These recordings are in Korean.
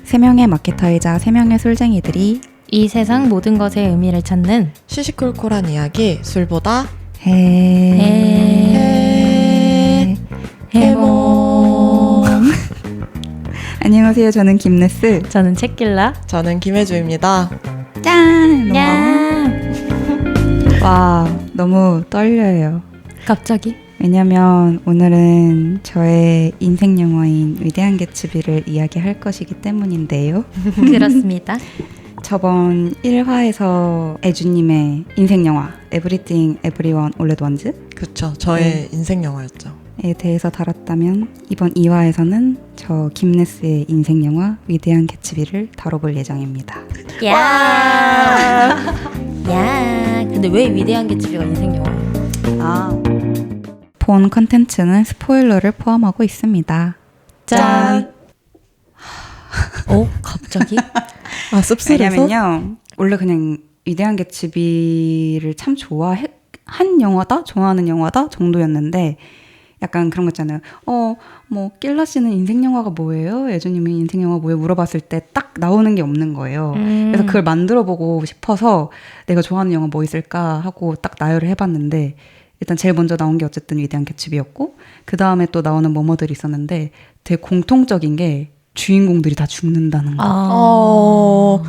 3명의 마케터이자 3명의 술쟁이들이 이 세상 모든 것의 의미를 찾는 시시콜콜한 이야기 술보다 해몽. 안녕하세요. 저는 김네스. 저는 책길라. 저는 김혜주입니다. 짠! 야. 와, 너무 떨려요. 갑자기? 왜냐면 오늘은 저의 인생 영화인 위대한 개츠비를 이야기할 것이기 때문인데요. 그렇습니다. 저번 1화에서 애주님의 인생 영화 Everything Everyone All at Once 그쵸, 저의 인생 영화였죠. 에 대해서 다뤘다면 이번 2화에서는 저 김네스의 인생 영화 위대한 개츠비를 다뤄볼 예정입니다. 야. 야. 근데 왜 위대한 개츠비가 인생 영화예요? 본 컨텐츠는 스포일러를 포함하고 있습니다. 짠. 갑자기? 아, 씁쓸해서? 왜냐면요, 원래 그냥 위대한 개츠비를 참 좋아한 영화다? 좋아하는 영화다? 정도였는데 약간 그런 거 있잖아요. 낄라 씨는 인생 영화가 뭐예요? 예주님이 인생 영화 뭐예요? 물어봤을 때 딱 나오는 게 없는 거예요. 그래서 그걸 만들어 보고 싶어서 내가 좋아하는 영화 뭐 있을까 하고 딱 나열을 해봤는데 일단 제일 먼저 나온 게 어쨌든 위대한 개츠비였고 그 다음에 또 나오는 뭐뭐들이 있었는데 되게 공통적인 게 주인공들이 다 죽는다는 거.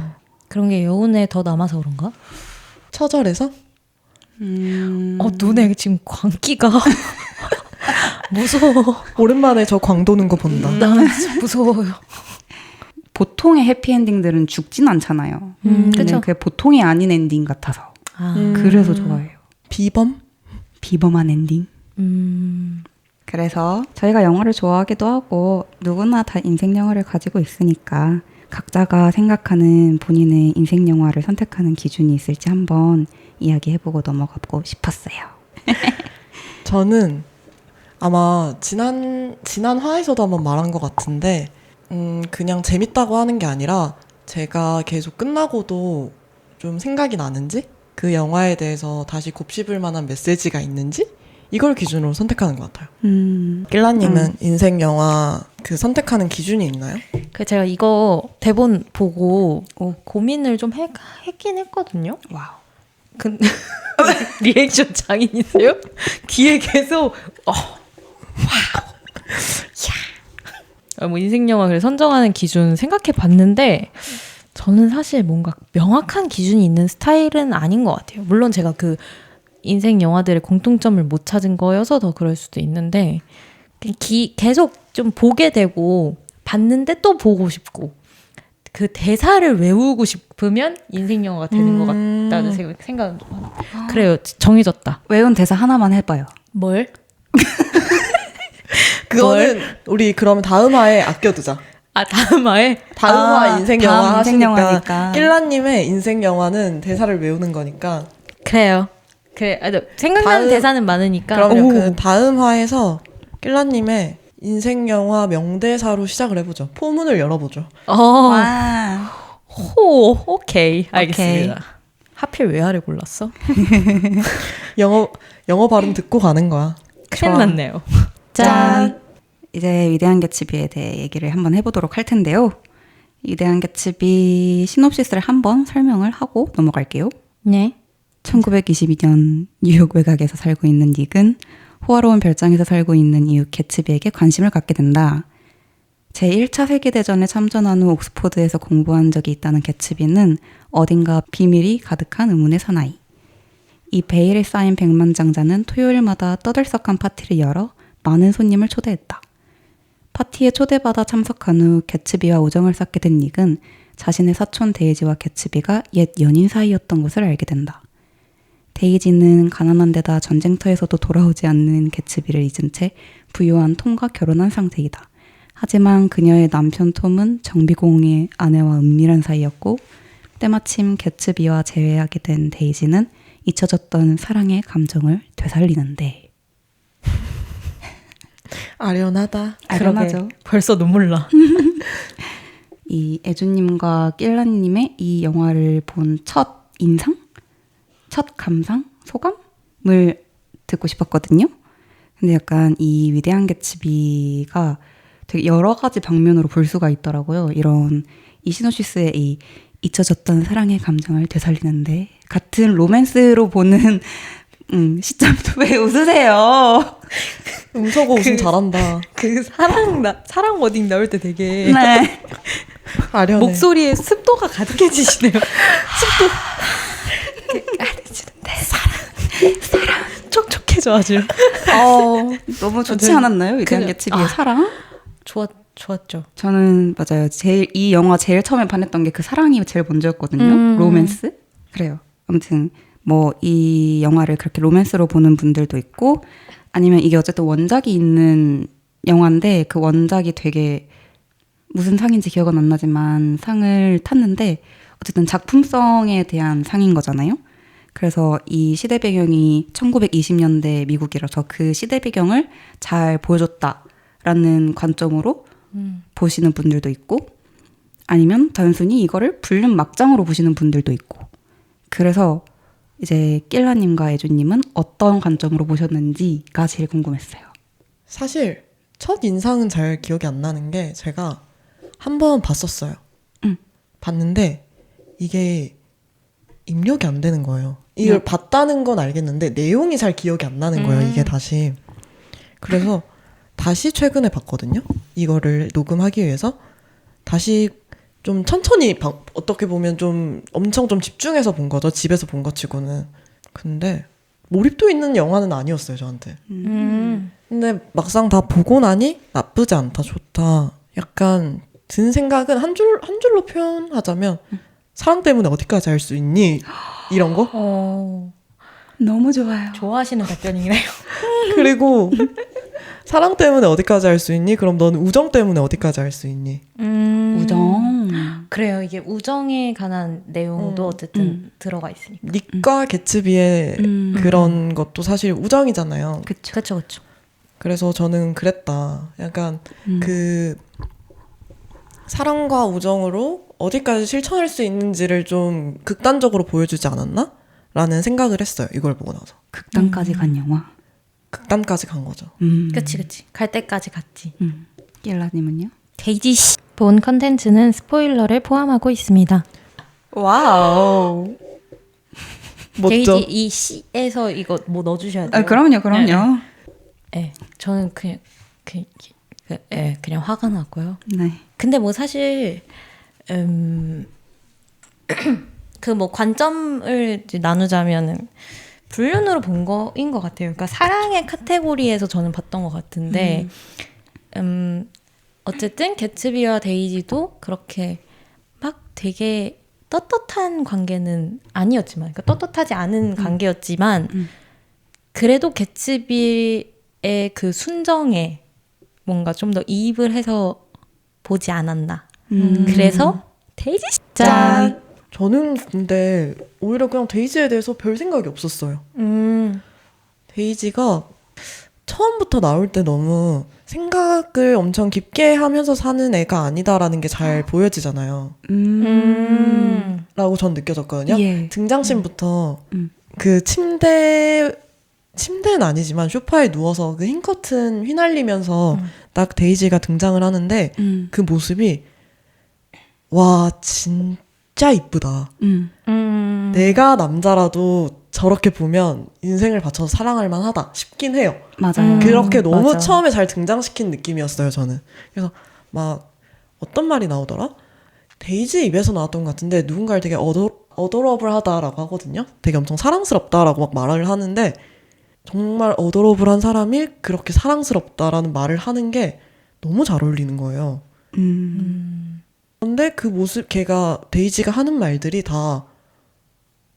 그런 게 여운에 더 남아서 그런가? 처절해서? 눈에 지금 광기가 무서워. 오랜만에 저 광 도는 거 본다. 나 진짜 무서워요. 보통의 해피엔딩들은 죽진 않잖아요. 그쵸. 그게 보통이 아닌 엔딩 같아서 그래서 좋아해요. 비범? 비범한 엔딩. 그래서 저희가 영화를 좋아하기도 하고 누구나 다 인생 영화를 가지고 있으니까 각자가 생각하는 본인의 인생 영화를 선택하는 기준이 있을지 한번 이야기해보고 넘어가고 싶었어요. 저는 아마 지난 화에서도 한번 말한 것 같은데 그냥 재밌다고 하는 게 아니라 제가 계속 끝나고도 좀 생각이 나는지 그 영화에 대해서 다시 곱씹을 만한 메시지가 있는지 이걸 기준으로 선택하는 것 같아요. 낄라님은 인생 영화 그 선택하는 기준이 있나요? 제가 이거 대본 보고 고민을 좀 했긴 했거든요. 와우. 리액션 장인이세요? 뒤에 계속 뭐 인생 영화를 선정하는 기준 생각해 봤는데 저는 사실 뭔가 명확한 기준이 있는 스타일은 아닌 것 같아요. 물론 제가 그 인생 영화들의 공통점을 못 찾은 거여서 더 그럴 수도 있는데 계속 좀 보게 되고 봤는데 또 보고 싶고 그 대사를 외우고 싶으면 인생 영화가 되는 것 같다는 생각은 좀 하는. 그래요. 정해졌다. 외운 대사 하나만 해봐요. 뭘? 그거는 우리 그러면 다음 화에 아껴두자. 다음 화에? 다음 화 인생 영화 다음 인생 하시니까 영화니까. 낄라님의 인생 영화는 대사를 외우는 거니까 그래요. 생각나는 대사는 많으니까. 그럼요. 그 다음 화에서 낄라님의 인생 영화 명대사로 시작을 해보죠. 포문을 열어보죠. 와. 오케이. 알겠습니다. 하필 외화를 골랐어? 영어 발음 듣고 가는 거야. 큰일 났네요. 짠! 이제 위대한 개츠비에 대해 얘기를 한번 해보도록 할 텐데요. 위대한 개츠비 시놉시스를 한번 설명을 하고 넘어갈게요. 네. 1922년 뉴욕 외곽에서 살고 있는 닉은 호화로운 별장에서 살고 있는 이웃 개츠비에게 관심을 갖게 된다. 제1차 세계대전에 참전한 후 옥스포드에서 공부한 적이 있다는 개츠비는 어딘가 비밀이 가득한 의문의 사나이. 이 베일에 쌓인 백만장자는 토요일마다 떠들썩한 파티를 열어 많은 손님을 초대했다. 파티에 초대받아 참석한 후 개츠비와 우정을 쌓게 된 닉은 자신의 사촌 데이지와 개츠비가 옛 연인 사이였던 것을 알게 된다. 데이지는 가난한 데다 전쟁터에서도 돌아오지 않는 개츠비를 잊은 채 부유한 톰과 결혼한 상태이다. 하지만 그녀의 남편 톰은 정비공의 아내와 은밀한 사이였고 때마침 개츠비와 재회하게 된 데이지는 잊혀졌던 사랑의 감정을 되살리는데 아련하다. 아련하죠. 벌써 눈물 나. 이 애주님과 낄라님의 이 영화를 본 첫 인상? 첫 감상? 소감을 듣고 싶었거든요. 근데 약간 이 위대한 개츠비가 되게 여러 가지 방면으로 볼 수가 있더라고요. 이런 시노시스의 이 잊혀졌던 사랑의 감정을 되살리는데 같은 로맨스로 보는 시점도 왜 웃으세요? 음서고 웃음 잘한다. 그 사랑 워딩 나올 때 되게 네. 아련해. 목소리에 습도가 가득해지시네요. 촉촉해져 아주. 너무 좋지 네. 않았나요? 위대한 그냥- 개츠비의 사랑? 좋았죠. 저는 맞아요. 이 영화 제일 처음에 반했던 게 그 사랑이 제일 먼저였거든요. 로맨스? 그래요. 아무튼 뭐 이 영화를 그렇게 로맨스로 보는 분들도 있고 아니면 이게 어쨌든 원작이 있는 영화인데 그 원작이 되게 무슨 상인지 기억은 안 나지만 상을 탔는데 어쨌든 작품성에 대한 상인 거잖아요. 그래서 이 시대 배경이 1920년대 미국이라서 그 시대 배경을 잘 보여줬다라는 관점으로 보시는 분들도 있고 아니면 단순히 이거를 불륜 막장으로 보시는 분들도 있고 그래서 이제 낄라님과 애주님은 어떤 관점으로 보셨는지가 제일 궁금했어요. 사실 첫 인상은 잘 기억이 안 나는 게 제가 한 번 봤었어요. 봤는데 이게 입력이 안 되는 거예요. 이걸 봤다는 건 알겠는데 내용이 잘 기억이 안 나는 거예요. 이게 다시. 그래서 다시 최근에 봤거든요. 이거를 녹음하기 위해서 다시 좀 천천히 어떻게 보면 좀 엄청 좀 집중해서 본 거죠. 집에서 본 것 치고는. 근데 몰입도 있는 영화는 아니었어요, 저한테. 근데 막상 다 보고 나니 나쁘지 않다, 좋다. 약간 든 생각은 한 줄로 표현하자면 사랑 때문에 어디까지 할 수 있니? 이런 거? 너무 좋아요. 좋아하시는 답변이네요. 그리고 사랑 때문에 어디까지 할 수 있니? 그럼 너는 우정 때문에 어디까지 할 수 있니? 우정. 그래요. 이게 우정에 관한 내용도 어쨌든 들어가 있으니까. 닉과 개츠비의 그런 것도 사실 우정이잖아요. 그렇죠. 그래서 저는 그랬다. 약간 그 사랑과 우정으로 어디까지 실천할 수 있는지를 좀 극단적으로 보여주지 않았나? 라는 생각을 했어요. 이걸 보고 나서. 극단까지 간 영화. 극단까지 간 거죠. 그치. 갈 때까지 갔지. 낄라님은요? 데이지 씨. 본 컨텐츠는 스포일러를 포함하고 있습니다. 와우. 멋져. 데이지 이 씨에서 이거 뭐 넣어주셔야 돼요. 그럼요. 네. 저는 그냥 화가 났고요. 네. 근데 뭐 사실 그 뭐 관점을 이제 나누자면은 불륜으로 본 거인 것 같아요. 그러니까 사랑의 카테고리에서 저는 봤던 것 같은데 어쨌든 개츠비와 데이지도 그렇게 막 되게 떳떳한 관계는 아니었지만 그러니까 떳떳하지 않은 관계였지만 그래도 개츠비의 그 순정에 뭔가 좀 더 이입을 해서 보지 않았나. 그래서 데이지 짠. 저는 근데 오히려 그냥 데이지에 대해서 별 생각이 없었어요. 데이지가 처음부터 나올 때 너무 생각을 엄청 깊게 하면서 사는 애가 아니다라는 게 잘 보여지잖아요. 라고 전 느껴졌거든요. 예. 등장씬부터 그 침대는 아니지만 소파에 누워서 그 흰 커튼 휘날리면서 딱 데이지가 등장을 하는데 그 모습이 와 진짜 이쁘다. 내가 남자라도 저렇게 보면 인생을 바쳐서 사랑할 만하다 싶긴 해요. 맞아요. 그렇게 너무 맞아. 처음에 잘 등장시킨 느낌이었어요, 저는. 그래서 막 어떤 말이 나오더라? 데이지 입에서 나왔던 것 같은데 누군가를 되게 어도러블하다라고 하거든요. 되게 엄청 사랑스럽다라고 막 말을 하는데 정말 어도러블한 사람이 그렇게 사랑스럽다라는 말을 하는 게 너무 잘 어울리는 거예요. 그런데 그 모습, 데이지가 하는 말들이 다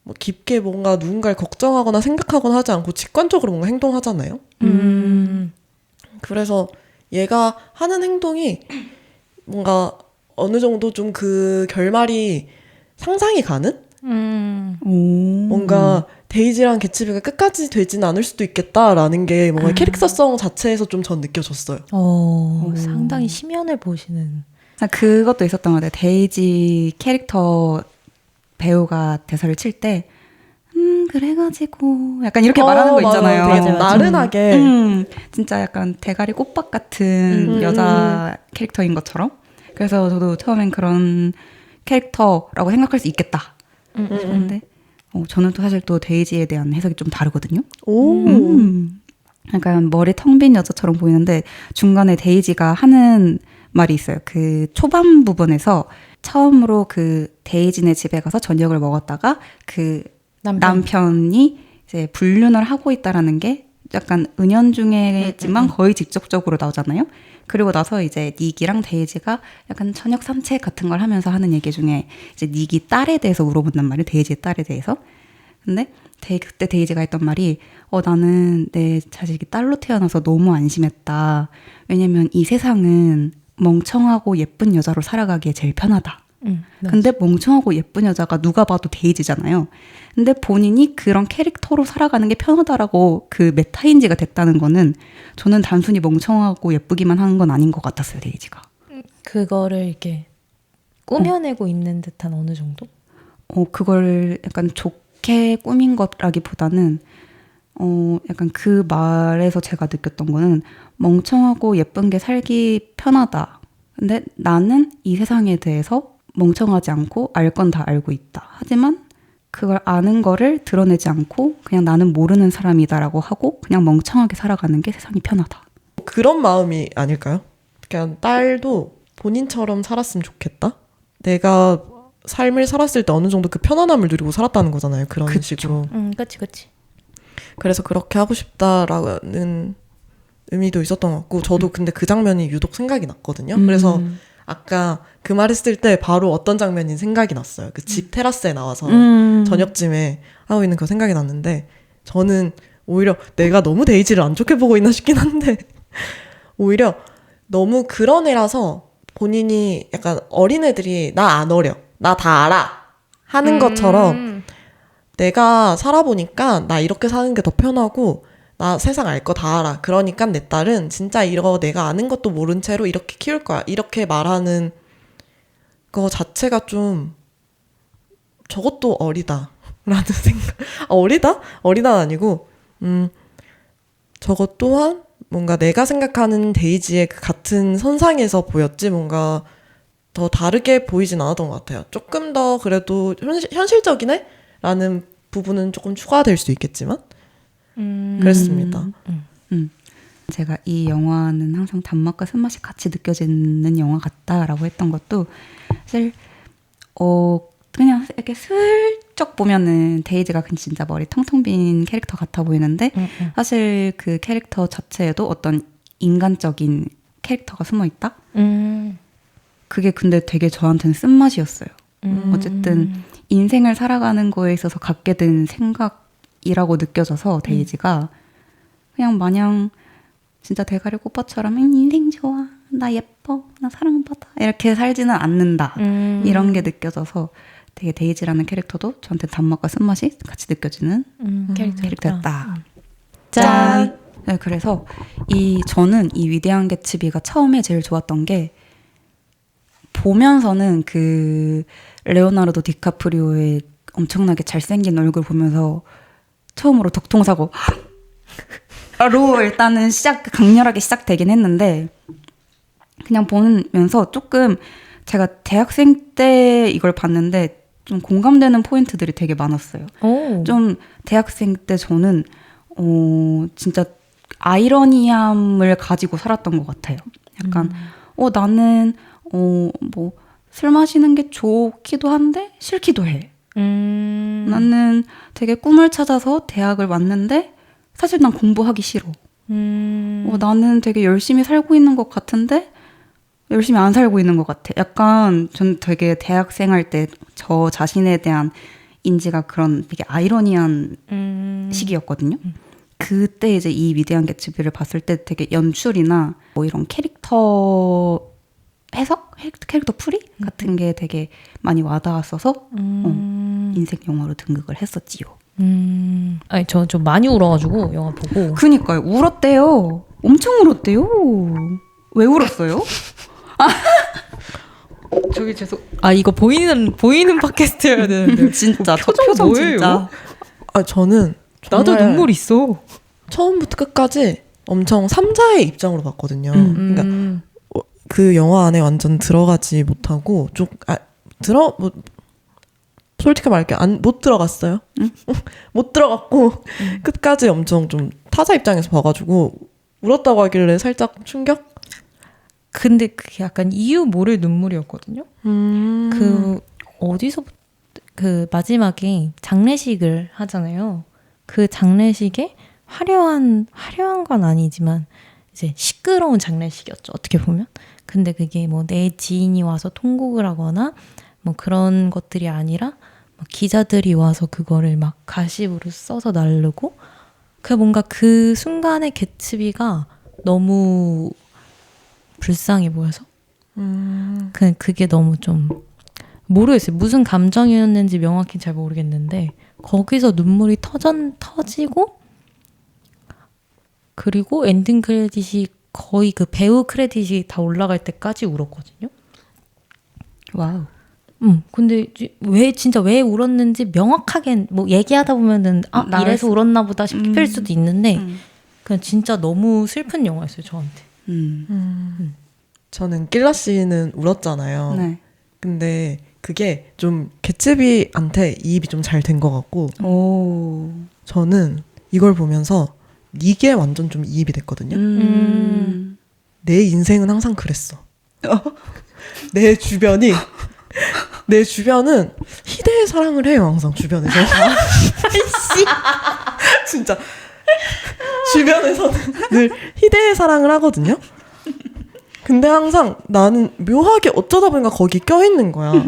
뭐 깊게 뭔가 누군가를 걱정하거나 생각하거나 하지 않고 직관적으로 뭔가 행동하잖아요. 그래서 얘가 하는 행동이 뭔가 어느 정도 좀 그 결말이 상상이 가는? 뭔가 데이지랑 개츠비가 끝까지 되진 않을 수도 있겠다라는 게 뭔가 캐릭터성 자체에서 좀 전 느껴졌어요. 상당히 심연을 보시는. 그것도 있었던 것 같아요. 데이지 캐릭터 배우가 대사를 칠 때 그래가지고 약간 이렇게 말하는 거 있잖아요. 되게 맞아. 나른하게. 진짜 약간 대가리 꽃밭 같은 여자 캐릭터인 것처럼. 그래서 저도 처음엔 그런 캐릭터라고 생각할 수 있겠다 싶은데 저는 또 사실 또 데이지에 대한 해석이 좀 다르거든요. 오. 약간 머리 텅 빈 여자처럼 보이는데 중간에 데이지가 하는 말이 있어요. 그 초반 부분에서 처음으로 그 데이지네 집에 가서 저녁을 먹었다가 그 남편이 이제 불륜을 하고 있다라는 게 약간 은연중에지만 거의 직접적으로 나오잖아요. 그리고 나서 이제 닉이랑 데이지가 약간 저녁 산책 같은 걸 하면서 하는 얘기 중에 이제 닉이 딸에 대해서 물어본단 말이에요. 데이지의 딸에 대해서. 근데 그때 데이지가 했던 말이 나는 내 자식이 딸로 태어나서 너무 안심했다. 왜냐면 이 세상은 멍청하고 예쁜 여자로 살아가기에 제일 편하다. 근데 멍청하고 예쁜 여자가 누가 봐도 데이지잖아요. 근데 본인이 그런 캐릭터로 살아가는 게 편하다라고 그 메타인지가 됐다는 거는 저는 단순히 멍청하고 예쁘기만 하는 건 아닌 것 같았어요, 데이지가. 그거를 이렇게 꾸며내고 있는 듯한 어느 정도? 그걸 약간 좋게 꾸민 거라기보다는 약간 그 말에서 제가 느꼈던 거는 멍청하고 예쁜 게 살기 편하다. 근데 나는 이 세상에 대해서 멍청하지 않고 알 건 다 알고 있다. 하지만 그걸 아는 거를 드러내지 않고 그냥 나는 모르는 사람이다라고 하고 그냥 멍청하게 살아가는 게 세상이 편하다. 그런 마음이 아닐까요? 그냥 딸도 본인처럼 살았으면 좋겠다. 내가 삶을 살았을 때 어느 정도 그 편안함을 누리고 살았다는 거잖아요. 그런 그쵸. 식으로. 그치. 그래서 그렇게 하고 싶다라는 의미도 있었던 것 같고 저도 근데 그 장면이 유독 생각이 났거든요. 그래서 아까 그 말 했을 때 바로 어떤 장면이 생각이 났어요. 그 집 테라스에 나와서 저녁쯤에 하고 있는 그 생각이 났는데 저는 오히려 내가 너무 데이지를 안 좋게 보고 있나 싶긴 한데 오히려 너무 그런 애라서 본인이 약간 어린애들이 나 안 어려. 나 다 알아. 하는 것처럼 내가 살아보니까 나 이렇게 사는 게 더 편하고 나 세상 알 거 다 알아. 그러니까 내 딸은 진짜 이거 내가 아는 것도 모른 채로 이렇게 키울 거야. 이렇게 말하는 거 자체가 좀 저것도 어리다. 라는 생각. 어리다? 어리다는 아니고 저것 또한 뭔가 내가 생각하는 데이지의 그 같은 선상에서 보였지 뭔가 더 다르게 보이진 않았던 것 같아요. 조금 더 그래도 현실적이네? 라는 부분은 조금 추가될 수 있겠지만 그랬습니다. 제가 이 영화는 항상 단맛과 쓴맛이 같이 느껴지는 영화 같다라고 했던 것도 사실 그냥 이렇게 슬쩍 보면은 데이지가 진짜 머리 텅텅 빈 캐릭터 같아 보이는데 사실 그 캐릭터 자체에도 어떤 인간적인 캐릭터가 숨어 있다? 그게 근데 되게 저한테는 쓴맛이었어요. 어쨌든 인생을 살아가는 거에 있어서 갖게 된 생각이라고 느껴져서 데이지가 그냥 마냥 진짜 대가리 꽃밭처럼 인생 좋아, 나 예뻐, 나 사랑받아 이렇게 살지는 않는다 이런 게 느껴져서 되게 데이지라는 캐릭터도 저한테 단맛과 쓴맛이 같이 느껴지는 캐릭터였다. 짠! 네, 그래서 저는 이 위대한 개츠비가 처음에 제일 좋았던 게 보면서는 그 레오나르도 디카프리오의 엄청나게 잘생긴 얼굴 보면서 처음으로 독통사고 로 일단은 강렬하게 시작되긴 했는데 그냥 보면서 조금 제가 대학생 때 이걸 봤는데 좀 공감되는 포인트들이 되게 많았어요. 좀 대학생 때 저는 진짜 아이러니함을 가지고 살았던 것 같아요. 약간 나는 뭐 술 마시는 게 좋기도 한데 싫기도 해. 나는 되게 꿈을 찾아서 대학을 왔는데 사실 난 공부하기 싫어. 나는 되게 열심히 살고 있는 것 같은데 열심히 안 살고 있는 것 같아. 약간 전 되게 대학생 할 때 저 자신에 대한 인지가 그런 되게 아이러니한 시기였거든요. 그때 이제 이 위대한 개츠비를 봤을 때 되게 연출이나 뭐 이런 캐릭터 해석? 캐릭터 풀이? 같은 게 되게 많이 와닿았어서 인생 영화로 등극을 했었지요. 아니 저 좀 많이 울어가지고 영화 보고. 그니까요. 울었대요. 엄청 울었대요. 왜 울었어요? 저기 죄송. 이거 보이는 팟캐스트여야 되는데. 진짜 저 표정 표정 뭐예요? 진짜. 저는 나도 정말 눈물 있어. 처음부터 끝까지 엄청 3자의 입장으로 봤거든요. 그러니까 그 영화 안에 완전 들어가지 못하고 솔직히 말할게 못 들어갔어요. 응? 못 들어갔고 끝까지 엄청 좀 타자 입장에서 봐가지고 울었다고 하길래 살짝 충격? 근데 그게 약간 이유 모를 눈물이었거든요. 그 어디서 그 마지막에 장례식을 하잖아요. 그 장례식에 화려한 건 아니지만 이제 시끄러운 장례식이었죠. 어떻게 보면. 근데 그게 뭐 내 지인이 와서 통곡을 하거나 뭐 그런 것들이 아니라 막 기자들이 와서 그거를 막 가십으로 써서 나르고 그 뭔가 그 순간의 개츠비가 너무 불쌍해 보여서 그게 너무 좀 모르겠어요. 무슨 감정이었는지 명확히 잘 모르겠는데 거기서 눈물이 터지고 그리고 엔딩 크레딧이 거의 그 배우 크레딧이 다 올라갈 때까지 울었거든요. 와우. 근데 왜 울었는지 명확하게 뭐 얘기하다 보면은 이래서 울었나 보다 싶을 수도 있는데 그냥 진짜 너무 슬픈 영화였어요, 저한테. 저는 길라 씨는 울었잖아요. 네. 근데 그게 좀 개츠비한테 이입이 좀 잘 된 것 같고 오. 저는 이걸 보면서 이게 완전 좀 이입이 됐거든요. 내 인생은 항상 그랬어. 내 주변은 희대의 사랑을 해요. 항상 주변에서. 진짜 주변에서는 늘 희대의 사랑을 하거든요. 근데 항상 나는 묘하게 어쩌다 보니까 거기 껴있는 거야.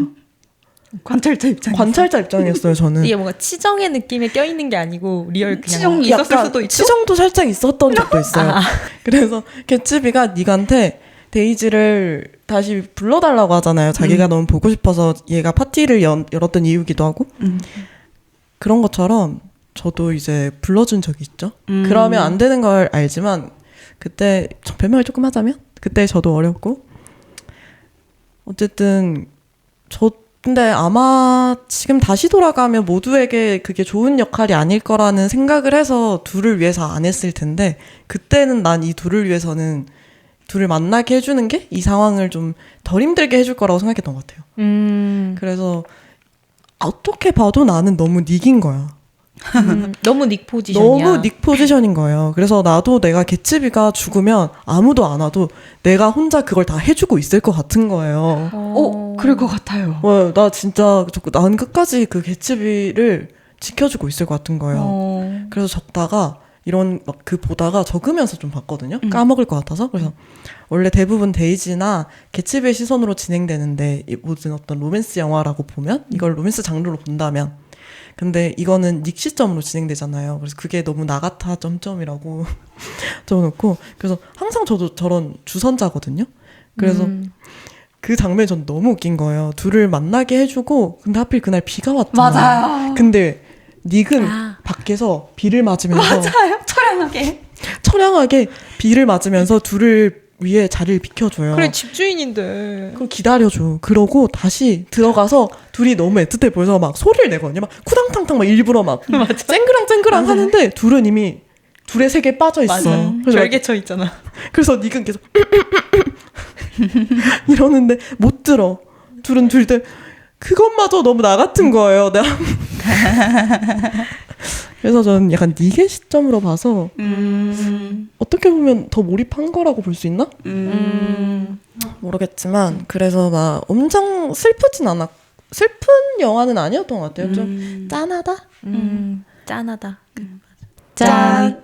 관찰자 입장에서. 관찰자 입장이었어요, 저는. 이게 뭔가 치정의 느낌에 껴있는 게 아니고 리얼 그냥 치정이 있었을 약간 수도 있죠. 치정도 살짝 있었던 적도 있어요. 그래서 개츠비가 니가한테 데이지를 다시 불러달라고 하잖아요. 자기가 너무 보고 싶어서 얘가 파티를 열었던 이유기도 하고. 그런 것처럼 저도 이제 불러준 적이 있죠. 그러면 안 되는 걸 알지만 그때 변명을 조금 하자면 그때 저도 어렸고 어쨌든 근데 아마 지금 다시 돌아가면 모두에게 그게 좋은 역할이 아닐 거라는 생각을 해서 둘을 위해서 안 했을 텐데 그때는 난 이 둘을 위해서는 둘을 만나게 해주는 게 이 상황을 좀 덜 힘들게 해줄 거라고 생각했던 것 같아요. 그래서 어떻게 봐도 나는 너무 닉인 거야. 너무 닉 포지션이야. 너무 닉 포지션인 거예요. 그래서 나도 내가 개츠비가 죽으면 아무도 안 와도 내가 혼자 그걸 다 해주고 있을 것 같은 거예요. 그럴 것 같아요. 나 진짜 난 끝까지 그 개츠비를 지켜주고 있을 것 같은 거예요. 그래서 적다가 이런 막 그 보다가 적으면서 좀 봤거든요. 까먹을 것 같아서. 그래서 원래 대부분 데이지나 개츠비의 시선으로 진행되는데 모든 어떤 로맨스 영화라고 보면 이걸 로맨스 장르로 본다면 근데 이거는 닉 시점으로 진행되잖아요. 그래서 그게 너무 나 같아 점점이라고 적어놓고 그래서 항상 저도 저런 주선자거든요. 그래서 그 장면이 전 너무 웃긴 거예요. 둘을 만나게 해주고 근데 하필 그날 비가 왔잖아요. 맞아요. 근데 닉은 밖에서 비를 맞으면서 맞아요. 처량하게 비를 맞으면서 둘을 위해 자리를 비켜줘요. 그래 집주인인데. 그걸 기다려줘. 그러고 다시 들어가서 둘이 너무 애틋해 보여서 막 소리를 내거든요. 막 쿠당탕탕 막 일부러 막 쨍그랑 하는데 둘은 이미 둘의 세계에 빠져 있어. 그래서 별개쳐 있잖아. 그래서 닉은 계속 이러는데 못 들어. 둘은 둘 때 그것마저 너무 나 같은 거예요. 내가 그래서 저는 약간 닉의 시점으로 봐서 어떻게 보면 더 몰입한 거라고 볼 수 있나? 모르겠지만 그래서 막 엄청 슬프진 않았 슬픈 영화는 아니었던 것 같아요. 좀 짠하다? 짠하다. 짠.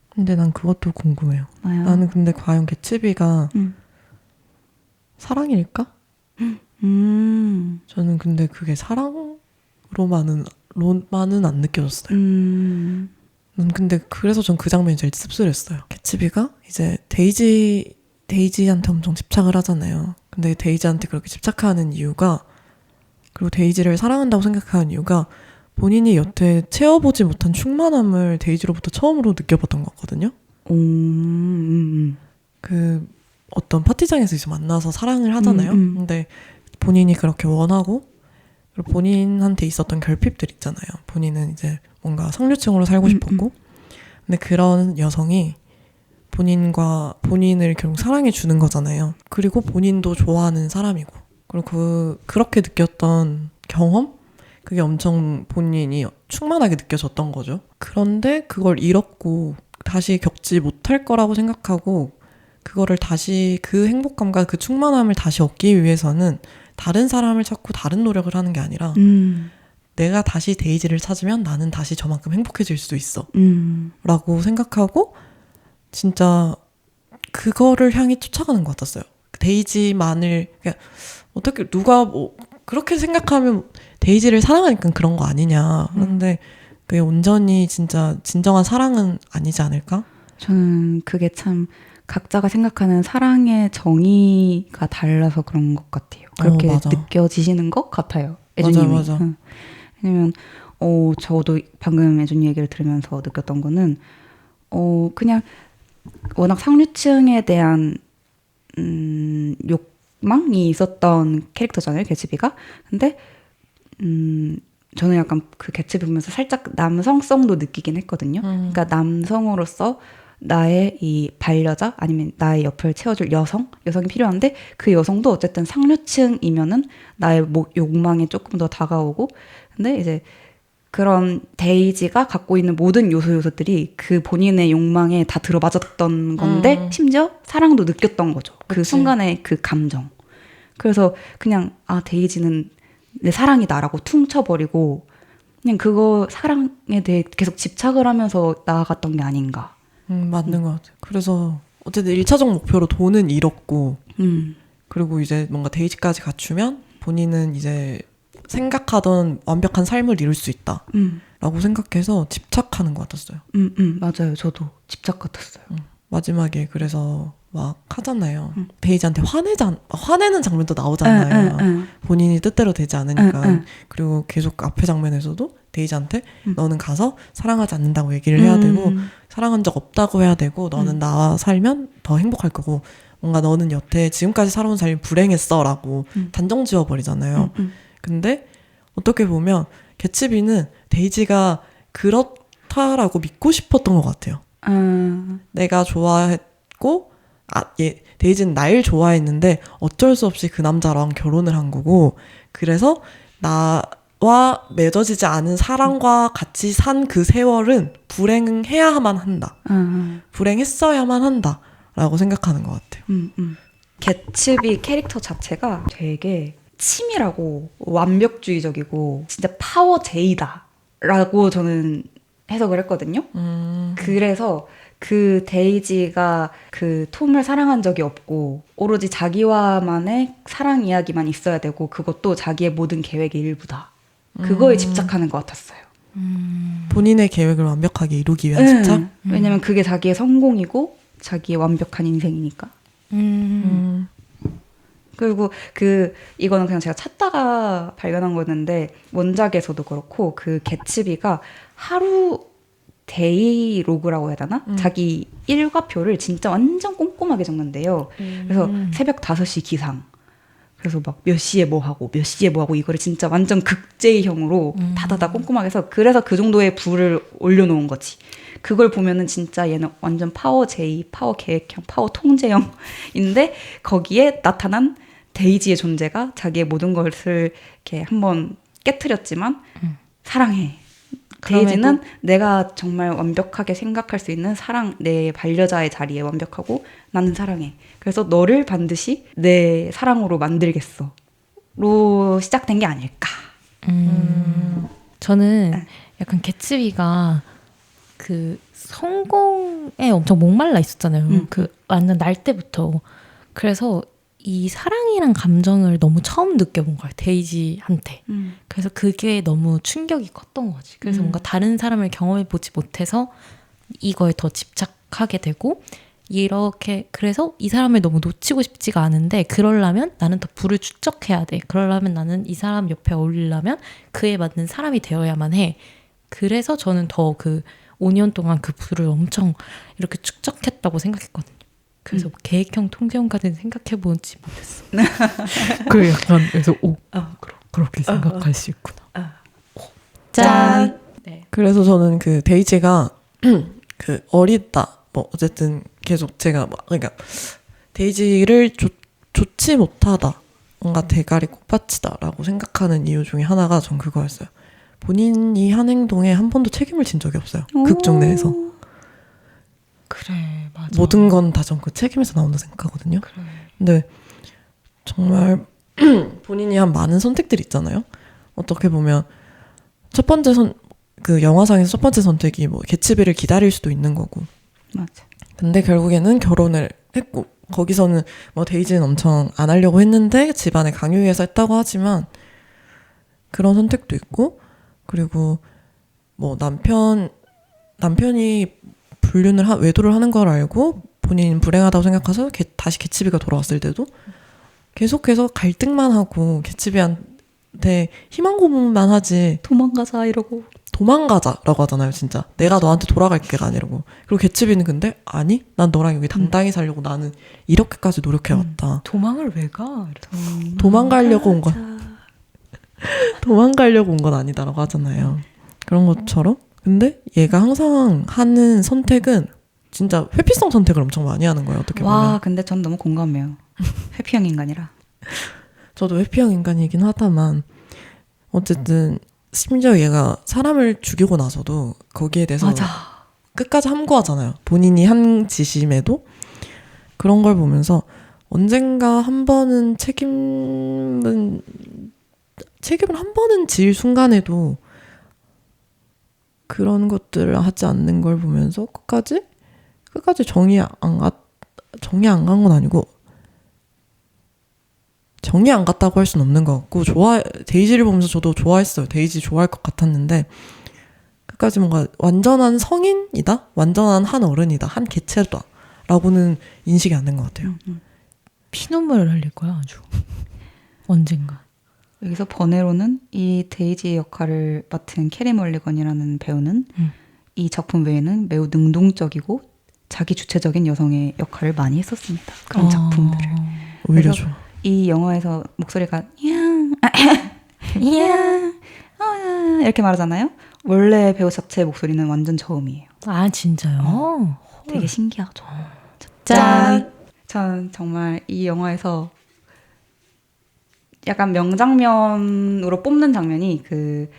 근데 난 그것도 궁금해요. 뭐요? 나는 근데 과연 개츠비가 사랑일까? 저는 근데 그게 사랑으로만은 안 느껴졌어요. 근데 그래서 전 그 장면이 제일 씁쓸했어요. 개츠비가 이제 데이지한테 엄청 집착을 하잖아요. 근데 데이지한테 그렇게 집착하는 이유가 그리고 데이지를 사랑한다고 생각하는 이유가 본인이 여태 채워보지 못한 충만함을 데이지로부터 처음으로 느껴봤던 것 같거든요. 그 어떤 파티장에서 이제 만나서 사랑을 하잖아요. 근데 본인이 그렇게 원하고 그리고 본인한테 있었던 결핍들 있잖아요. 본인은 이제 뭔가 상류층으로 살고 싶었고 근데 그런 여성이 본인을 결국 사랑해 주는 거잖아요. 그리고 본인도 좋아하는 사람이고 그리고 그렇게 느꼈던 경험? 그게 엄청 본인이 충만하게 느껴졌던 거죠. 그런데 그걸 잃었고 다시 겪지 못할 거라고 생각하고 그거를 다시 그 행복감과 그 충만함을 다시 얻기 위해서는 다른 사람을 찾고 다른 노력을 하는 게 아니라 내가 다시 데이지를 찾으면 나는 다시 저만큼 행복해질 수도 있어 라고 생각하고 진짜 그거를 향해 쫓아가는 것 같았어요. 데이지만을 그냥 어떻게 누가 뭐 그렇게 생각하면 데이지를 사랑하니까 그런 거 아니냐. 그런데 그게 온전히 진짜 진정한 사랑은 아니지 않을까? 저는 그게 참 각자가 생각하는 사랑의 정의가 달라서 그런 것 같아요. 그렇게 맞아. 느껴지시는 것 같아요. 애준님이. 맞아. 응. 왜냐면 저도 방금 애준 얘기를 들으면서 느꼈던 거는 그냥 워낙 상류층에 대한 욕망이 있었던 캐릭터잖아요, 개츠비가. 근데 저는 약간 그 개츠비 보면서 살짝 남성성도 느끼긴 했거든요. 그러니까 남성으로서 나의 이 반려자 아니면 나의 옆을 채워줄 여성이 필요한데 그 여성도 어쨌든 상류층이면은 나의 욕망에 조금 더 다가오고 근데 이제 그런 데이지가 갖고 있는 모든 요소들이 그 본인의 욕망에 다 들어맞았던 건데 심지어 사랑도 느꼈던 거죠. 그 그치. 순간의 그 감정. 그래서 그냥 데이지는 내 사랑이다라고 퉁쳐버리고 그냥 그거 사랑에 대해 계속 집착을 하면서 나아갔던 게 아닌가. 맞는 것 같아요. 그래서 어쨌든 1차적 목표로 돈은 잃었고 그리고 이제 뭔가 데이지까지 갖추면 본인은 이제 생각하던 완벽한 삶을 이룰 수 있다 라고 생각해서 집착하는 것 같았어요. 맞아요. 저도 집착 같았어요. 마지막에 그래서 막 하잖아요. 데이지한테 화내는 장면도 나오잖아요. 본인이 뜻대로 되지 않으니까. 그리고 계속 앞에 장면에서도 데이지한테 너는 가서 사랑하지 않는다고 얘기를 해야 되고 사랑한 적 없다고 해야 되고 너는 나와 살면 더 행복할 거고 뭔가 너는 여태 지금까지 살아온 삶이 불행했어 라고 단정 지어버리잖아요. 근데 어떻게 보면 개츠비는 데이지가 그렇다라고 믿고 싶었던 것 같아요. 내가 좋아했고 데이지는 날 좋아했는데 어쩔 수 없이 그 남자랑 결혼을 한 거고 그래서 나와 맺어지지 않은 사랑과 같이 산 그 세월은 불행해야만 한다. 불행했어야만 한다 라고 생각하는 것 같아요. 개츠비 캐릭터 자체가 되게 치밀하고 완벽주의적이고 진짜 파워 제이다 라고 저는 해석을 했거든요. 그래서 그 데이지가 그 톰을 사랑한 적이 없고 오로지 자기와만의 사랑 이야기만 있어야 되고 그것도 자기의 모든 계획의 일부다. 그거에 집착하는 것 같았어요. 본인의 계획을 완벽하게 이루기 위한 집착? 왜냐면 그게 자기의 성공이고 자기의 완벽한 인생이니까. 그리고 이거는 그냥 제가 찾다가 발견한 거였는데 원작에서도 그렇고 그 개츠비가 하루 데이로그라고 해야 되나? 자기 일과표를 진짜 완전 꼼꼼하게 적는데요. 그래서 새벽 5시 기상. 그래서 막 몇 시에 뭐 하고 몇 시에 뭐 하고 이거를 진짜 완전 극제형으로 다다다 꼼꼼하게 해서 그래서 그 정도의 부를 올려놓은 거지. 그걸 보면은 진짜 얘는 완전 파워 제이, 파워 계획형, 파워 통제형인데 거기에 나타난 데이지의 존재가 자기의 모든 것을 이렇게 한번 깨트렸지만 사랑해. 데이지는 내가 정말 완벽하게 생각할 수 있는 사랑, 내 반려자의 자리에 완벽하고 나는 사랑해. 그래서 너를 반드시 내 사랑으로 만들겠어. 로 시작된 게 아닐까. 저는 약간 개츠비가 그 성공에 엄청 목말라 있었잖아요. 그 완전 날 때부터. 그래서 이 사랑이란 감정을 너무 처음 느껴본 거예요. 데이지한테. 그래서 그게 너무 충격이 컸던 거지. 그래서 뭔가 다른 사람을 경험해보지 못해서 이거에 더 집착하게 되고 이렇게 그래서 이 사람을 너무 놓치고 싶지가 않은데 그러려면 나는 더 부를 축적해야 돼. 그러려면 나는 이 사람 옆에 어울리려면 그에 맞는 사람이 되어야만 해. 그래서 저는 더 그 5년 동안 그 부를 엄청 이렇게 축적했다고 생각했거든요. 그래서 계획형 통제형까지는 생각해보지 못했어. 그래 약간 그래서 그렇게 생각할 수 있구나. 짠. 네. 그래서 저는 그 데이지가 그 어리다 뭐 어쨌든 계속 제가 그러니까 데이지를 좋지 못하다 뭔가 대가리 꽃밭이다라고 생각하는 이유 중에 하나가 전 그거였어요. 본인이 한 행동에 한 번도 책임을 진 적이 없어요. 극중 내에서. 그래, 맞아. 모든 건 다 전 그 책임에서 나온다 생각하거든요. 그래. 근데 정말 본인이 한 많은 선택들이 있잖아요. 어떻게 보면 첫 번째 그 영화상에서 첫 번째 선택이 뭐 개츠비를 기다릴 수도 있는 거고. 맞아. 근데 결국에는 결혼을 했고 거기서는 뭐 데이지는 엄청 안 하려고 했는데 집안의 강요해서 했다고 하지만 그런 선택도 있고 그리고 뭐 남편이 외도를 하는 걸 알고 본인 불행하다고 생각해서 다시 개츠비가 돌아왔을 때도 계속해서 갈등만 하고 개츠비한테 희망 고문만 하지 도망가자 이러고. 도망가자라고 하잖아요, 진짜. 내가 너한테 돌아갈게가 아니라고. 그리고 개츠비는 근데 아니, 난 너랑 여기 당당히 살려고 나는 이렇게까지 노력해왔다. 도망을 왜 가? 도망가려고 온 건 도망가려고 온 건 아니다라고 하잖아요. 그런 것처럼. 근데 얘가 항상 하는 선택은 진짜 회피성 선택을 엄청 많이 하는 거예요, 어떻게 보면. 와, 근데 전 너무 공감해요. 회피형 인간이라. 저도 회피형 인간이긴 하다만 어쨌든 심지어 얘가 사람을 죽이고 나서도 거기에 대해서 맞아. 끝까지 함구하잖아요. 본인이 한 짓임에도. 그런 걸 보면서 언젠가 한 번은 책임을 한 번은 질 순간에도 그런 것들을 하지 않는 걸 보면서 끝까지 정이 안 간 건 아니고 정이 안 갔다고 할 수는 없는 것 같고 데이지를 보면서 저도 좋아했어요. 데이지 좋아할 것 같았는데 끝까지 뭔가 완전한 성인이다? 완전한 한 어른이다. 한 개체다. 라고는 인식이 안 된 것 같아요. 피눈물을 흘릴 거야 아주. 언젠가. 여기서 번외로는 이 데이지 역할을 맡은 캐리 멀리건이라는 배우는 이 작품 외에는 매우 능동적이고 자기 주체적인 여성의 역할을 많이 했었습니다. 그런 작품들을. 오히려 그래서 좋아. 이 영화에서 목소리가 야 이렇게 말하잖아요. 원래 배우 자체의 목소리는 완전 저음이에요. 아 진짜요? 되게 신기하죠. 짠. 전 정말 이 영화에서 약간 명장면으로 뽑는 장면이 그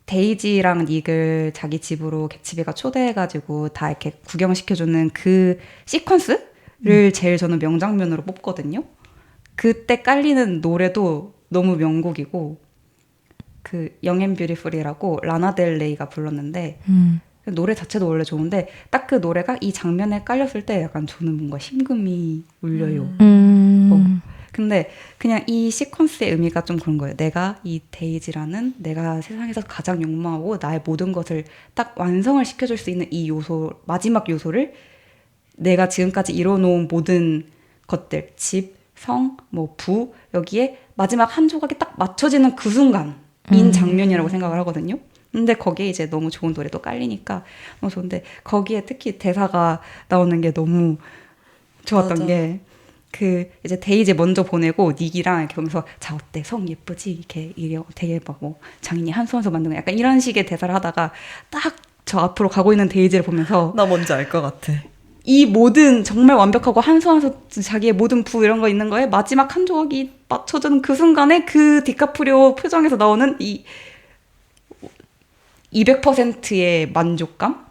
데이지랑 닉을 자기 집으로 개츠비가 초대해가지고 다 이렇게 구경시켜주는 그 시퀀스를 제일 저는 명장면으로 뽑거든요. 그때 깔리는 노래도 너무 명곡이고 그 영앤 뷰티풀이라고 라나델레이가 불렀는데 노래 자체도 원래 좋은데 딱 그 노래가 이 장면에 깔렸을 때 약간 저는 뭔가 심금이 울려요. 근데 그냥 이 시퀀스의 의미가 좀 그런 거예요. 내가 이 데이지라는 내가 세상에서 가장 욕망하고 나의 모든 것을 딱 완성을 시켜줄 수 있는 이 요소, 마지막 요소를 내가 지금까지 이뤄놓은 모든 것들, 집, 성, 뭐 부, 여기에 마지막 한 조각이 딱 맞춰지는 그 순간인 장면이라고 생각을 하거든요. 근데 거기에 이제 너무 좋은 노래도 깔리니까 너무 좋은데 거기에 특히 대사가 나오는 게 너무 좋았던 맞아. 게 그 이제 데이지 먼저 보내고 닉이랑 이렇게 보면서 자 어때 성 예쁘지 이렇게 되게 막 뭐 장인이 한 손에서 만든 거 약간 이런 식의 대사를 하다가 딱 저 앞으로 가고 있는 데이지를 보면서 나 뭔지 알 것 같아. 이 모든 정말 완벽하고 한 손에서 자기의 모든 부 이런 거 있는 거에 마지막 한 조각이 맞춰주는 그 순간에 그 디카프리오 표정에서 나오는 이 200%의 만족감?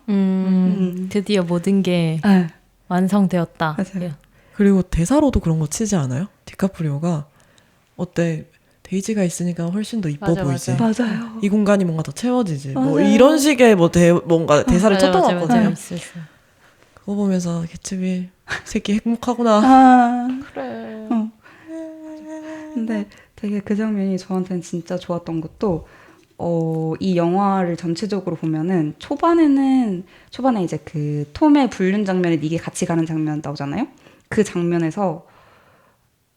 드디어 모든 게 네. 완성되었다. 맞아요. 그리고 대사로도 그런 거 치지 않아요? 디카프리오가 어때? 데이지가 있으니까 훨씬 더 이뻐 맞아, 보이지. 맞아요. 이 공간이 뭔가 더 채워지지. 뭐 맞아요. 이런 식의 뭔가 대사를 쳤던 것 같거든요. 있어. 그거 보면서 개츠비 새끼 행복하구나. 아, 그래. 근데 되게 그 장면이 저한테는 진짜 좋았던 것도 이 영화를 전체적으로 보면은 초반에 이제 그 톰의 불륜 장면에 닉이 같이 가는 장면 나오잖아요. 그 장면에서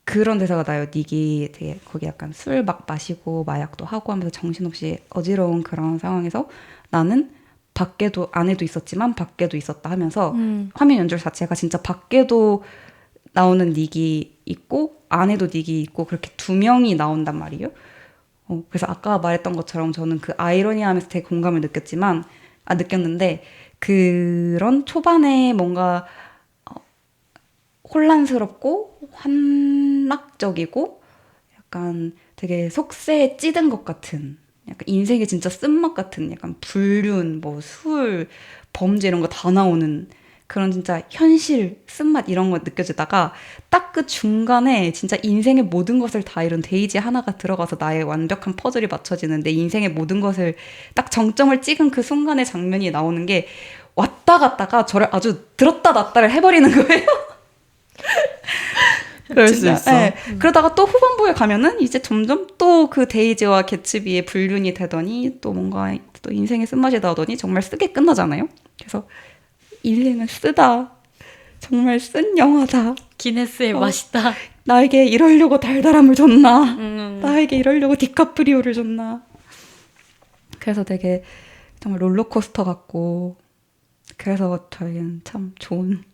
그런 대사가 나요. 닉이 되게 거기 약간 술 막 마시고 마약도 하고 하면서 정신없이 어지러운 그런 상황에서 나는 밖에도 안에도 있었지만 밖에도 있었다 하면서 화면 연출 자체가 진짜 밖에도 나오는 닉이 있고 안에도 닉이 있고 그렇게 두 명이 나온단 말이에요. 그래서 아까 말했던 것처럼 저는 그 아이러니하면서 되게 공감을 느꼈는데 그런 초반에 뭔가 혼란스럽고 환락적이고 약간 되게 속세에 찌든 것 같은 약간 인생에 진짜 쓴맛 같은 약간 불륜, 뭐 술, 범죄 이런 거 다 나오는 그런 진짜 현실, 쓴맛 이런 거 느껴지다가 딱 그 중간에 진짜 인생의 모든 것을 다 이룬 데이지 하나가 들어가서 나의 완벽한 퍼즐이 맞춰지는 내 인생의 모든 것을 딱 정점을 찍은 그 순간의 장면이 나오는 게 왔다 갔다가 저를 아주 들었다 놨다를 해버리는 거예요. 그럴 수 진짜, 있어. 예. 그러다가 또 후반부에 가면은 이제 점점 또 그 데이지와 개츠비의 불륜이 되더니 또 뭔가 또 인생의 쓴맛이 나오더니 정말 쓰게 끝나잖아요. 그래서 인생은 쓰다. 정말 쓴 영화다. 기네스의 맛이다. 나에게 이러려고 달달함을 줬나? 음. 나에게 이러려고 디카프리오를 줬나? 그래서 되게 정말 롤러코스터 같고 그래서 저희는 참 좋은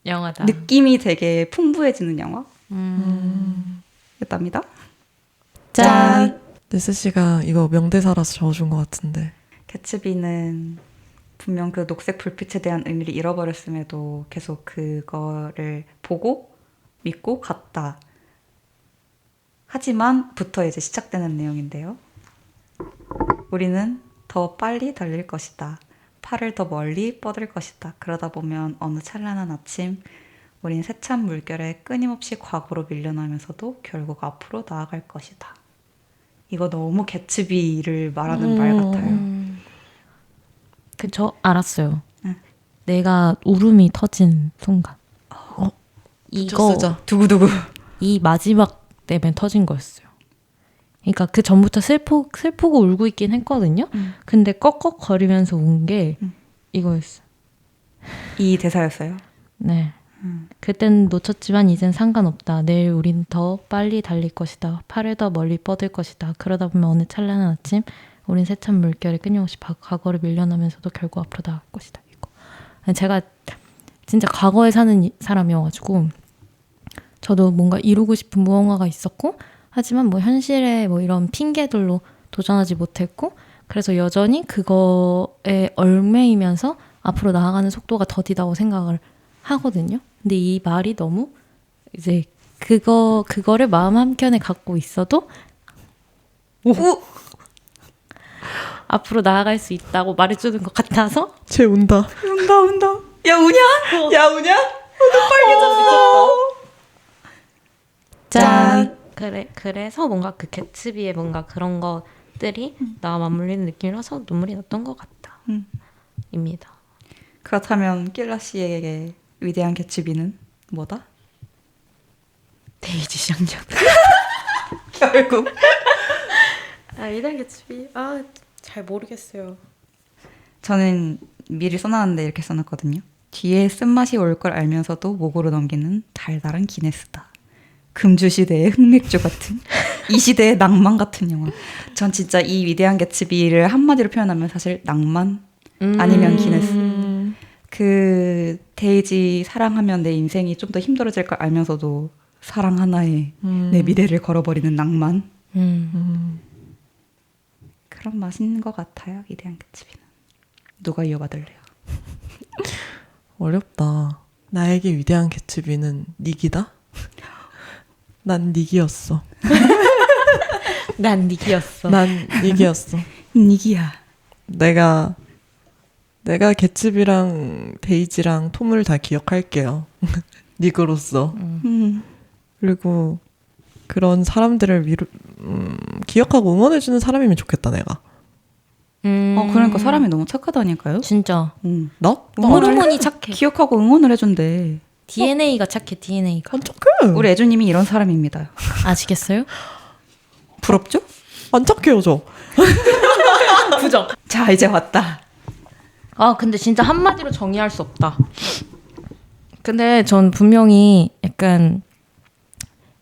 영화다. 느낌이 되게 풍부해지는 영화였답니다. 짠! 네스 씨가 이거 명대사라서 적어준 것 같은데. 개츠비는 분명 그 녹색 불빛에 대한 의미를 잃어버렸음에도 계속 그거를 보고 믿고 갔다. 하지만부터 이제 시작되는 내용인데요. 우리는 더 빨리 달릴 것이다. 팔을 더 멀리 뻗을 것이다. 그러다 보면 어느 찬란한 아침 우린 세찬 물결에 끊임없이 과거로 밀려나면서도 결국 앞으로 나아갈 것이다. 이거 너무 개츠비를 말하는 말 같아요. 저 알았어요. 응. 내가 울음이 터진 순간. 이거 쓰자. 두구두구. 이 마지막 때문에 터진 거였어요. 그러니까 그 전부터 슬프고 울고 있긴 했거든요. 근데 꺽꺽거리면서 운 게 이거였어요. 이 대사였어요. 네. 그땐 놓쳤지만 이젠 상관없다. 내일 우린 더 빨리 달릴 것이다. 팔을 더 멀리 뻗을 것이다. 그러다 보면 어느 찬란한 아침 우린 세찬 물결에 끊임없이 과거를 밀려나면서도 결국 앞으로 나갈 것이다. 이거. 제가 진짜 과거에 사는 사람이어가지고 저도 뭔가 이루고 싶은 무언가가 있었고 하지만 뭐 현실에 뭐 이런 핑계들로 도전하지 못했고 그래서 여전히 그거에 얽매이면서 앞으로 나아가는 속도가 더디다고 생각을 하거든요. 근데 이 말이 너무 이제 그거를 마음 한켠에 갖고 있어도 앞으로 나아갈 수 있다고 말해주는 것 같아서 쟤 운다. 운다. 야 우냐? 야 우냐? 짠. 그래서 뭔가 그 개츠비의 뭔가 그런 것들이 나와 맞물리는 느낌이라서 눈물이 났던 것 같다. 입니다. 그렇다면 킬라 씨에게 위대한 개츠비는 뭐다? 데이지 쌍년. 결국 위대한 개츠비. 잘 모르겠어요. 저는 미리 써놨는데 이렇게 써놨거든요. 뒤에 쓴맛이 올 걸 알면서도 목으로 넘기는 달달한 기네스다. 금주시대의 흑맥주 같은 이 시대의 낭만 같은 영화. 전 진짜 이 위대한 개츠비를 한마디로 표현하면 사실 낭만 아니면 기네스. 그 데이지 사랑하면 내 인생이 좀 더 힘들어질 걸 알면서도 사랑 하나에 내 미래를 걸어버리는 낭만. 그런 맛있는 것 같아요. 위대한 개츠비는. 누가 이어받을래요? 어렵다. 나에게 위대한 개츠비는 닉이다? 난 닉이었어. 난 닉이었어. 난 닉이었어. 니기야. 내가 개츠비랑 데이지랑 톰을 다 기억할게요. 닉으로서. 그리고 그런 사람들을 기억하고 응원해주는 사람이면 좋겠다, 내가. 그러니까 사람이 너무 착하다니까요. 진짜 나? 호르몬이 착해. 기억하고 응원을 해준대. DNA가 착해. DNA가. 안 착해. 우리 애주님이 이런 사람입니다. 아시겠어요? 부럽죠? 안 착해요, 저. 부정. 자 이제 왔다. 근데 진짜 한마디로 정의할 수 없다. 근데 전 분명히 약간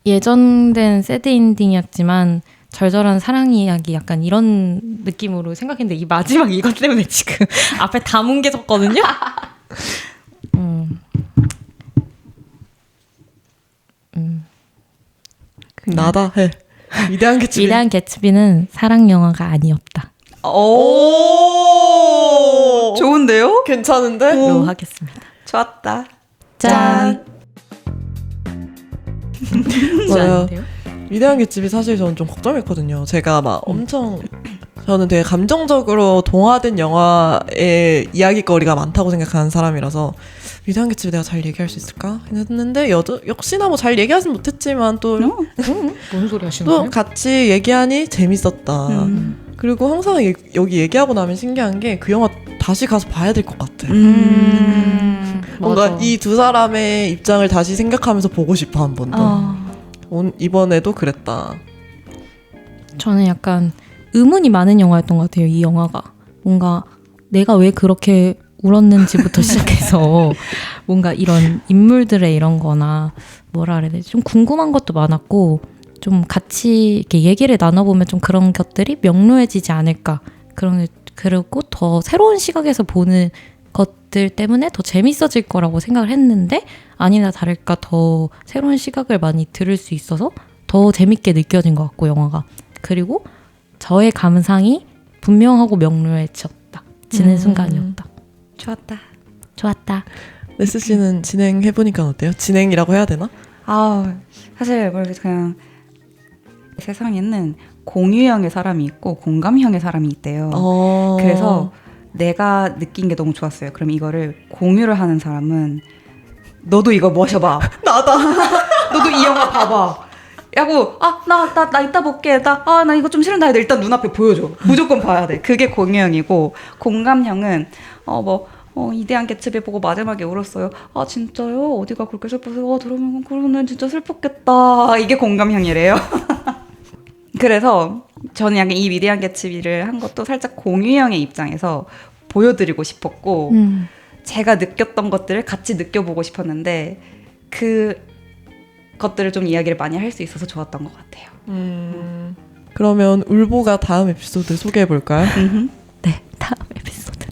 예정된 새드 엔딩이었지만 절절한 사랑 이야기 약간 이런 느낌으로 생각했는데 이 마지막 이것 때문에 지금 앞에 다 뭉개졌거든요. 나다 해. 위대한 개츠비. 위대한 개츠비는 사랑 영화가 아니었다. 오, 좋은데요? 괜찮은데? 로 하겠습니다. 좋았다. 짠. 맞아요. 아닌데요? 위대한 개츠비 사실 저는 좀 걱정했거든요. 제가 막 엄청 저는 되게 감정적으로 동화된 영화의 이야기거리가 많다고 생각하는 사람이라서 위대한 개츠비 내가 잘 얘기할 수 있을까 했는데 역시나 뭐 잘 얘기하진 못했지만 또 뭔 소리 하시는 또 거예요? 같이 얘기하니 재밌었다. 그리고 항상 여기 얘기하고 나면 신기한 게 그 영화 다시 가서 봐야 될 것 같아. 뭔가 맞아. 이 두 사람의 입장을 다시 생각하면서 보고 싶어 한 번 더. 이번에도 그랬다. 저는 약간 의문이 많은 영화였던 것 같아요. 이 영화가 뭔가 내가 왜 그렇게 울었는지부터 시작해서 뭔가 이런 인물들의 이런 거나 뭐라 그래야 되지? 좀 궁금한 것도 많았고 좀 같이 이렇게 얘기를 나눠보면 좀 그런 것들이 명료해지지 않을까. 그리고 더 새로운 시각에서 보는 것들 때문에 더 재밌어질 거라고 생각을 했는데 아니나 다를까 더 새로운 시각을 많이 들을 수 있어서 더 재밌게 느껴진 것 같고 영화가. 그리고 저의 감상이 분명하고 명료해졌다. 지는 순간이었다. 좋았다. 레스 씨는 진행해보니까 어때요? 진행이라고 해야 되나? 사실 그냥 세상에는 공유형의 사람이 있고 공감형의 사람이 있대요. 그래서 내가 느낀 게 너무 좋았어요. 그럼 이거를 공유를 하는 사람은 너도 이거 마셔봐. 나다. 너도 이 영화 봐봐. 야구 나 이따 볼게. 나 이거 좀 싫은데 일단 눈앞에 보여줘. 무조건 봐야 돼. 그게 공유형이고 공감형은 이대한 개츠비 보고 마지막에 울었어요. 진짜요? 어디가 그렇게 슬퍼서? 그러면 진짜 슬펐겠다. 이게 공감형이래요. 그래서 저는 약간 이 위대한 개츠비를 한 것도 살짝 공유형의 입장에서 보여드리고 싶었고 제가 느꼈던 것들을 같이 느껴보고 싶었는데 그 것들을 좀 이야기를 많이 할 수 있어서 좋았던 것 같아요. 그러면 울보가 다음 에피소드 소개해볼까요? 네, 다음 에피소드.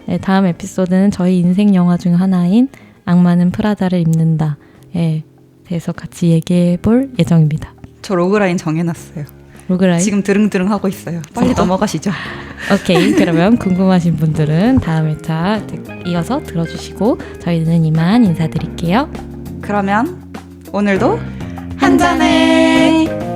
네, 다음 에피소드는 저희 인생 영화 중 하나인 악마는 프라다를 입는다에 대해서 같이 얘기해 볼 예정입니다. 저 로그라인 정해놨어요. 로그라인? 지금 드릉드릉 하고 있어요. 빨리 넘어가시죠. 오케이, 그러면 궁금하신 분들은 다음 회차 이어서 들어주시고 저희는 이만 인사드릴게요. 그러면 오늘도 한 잔에